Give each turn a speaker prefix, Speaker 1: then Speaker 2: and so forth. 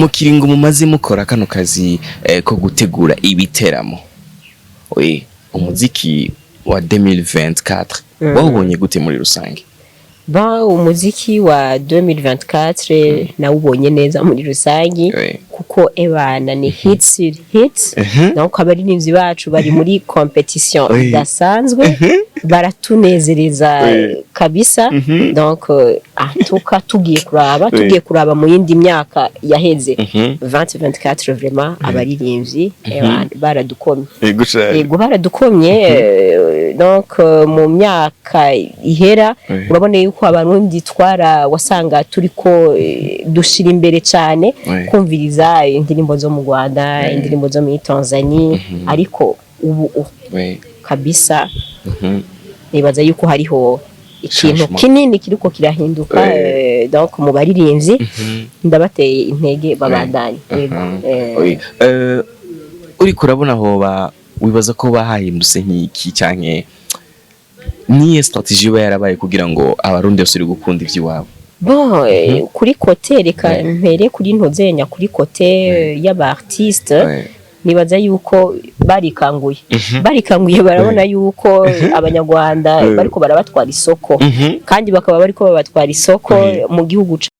Speaker 1: mu kiringo mumaze mukora kano kazi ko gutegura ibiteramo umuziki wa 2024 wawubonye gute muri rusange?
Speaker 2: Umuziki wa 2024 nawubonye neza muri rusange kuko ebana ni hits donc abaririmbyi bacu bari muri competition idasanzwe baratunezereza kabisa donc tugiye kuraba mu yindi myaka yaheze 2024 vraiment abaririmbyi baradukomye yego baradukomye donc mu myaka ihera urabona yuko abarundi wasanga turiko dushira imbere cyane kumviriza indirimbo zo mu Rwanda indirimbo zo muri Tanzania ariko ubu kabisa nibaza yuko hariho ikintu kinini kiriko kirahinduka donc mu baririmbyi ndabateye intege babandanye
Speaker 1: uri kurabona hoba wibaza ko bahahindutse nk'iki canke niye strategie yarabaye kugira ngo abarundi bose gukunda ivy'iwabo?
Speaker 2: Kuri kote reka mpere kuri ntozenya kuri kote y'aba artiste nibaza yuko barikanguye barabona yuko abanyarwanda bariko barabatwara isoko kandi bakaba bariko babatwara isoko mu gihugu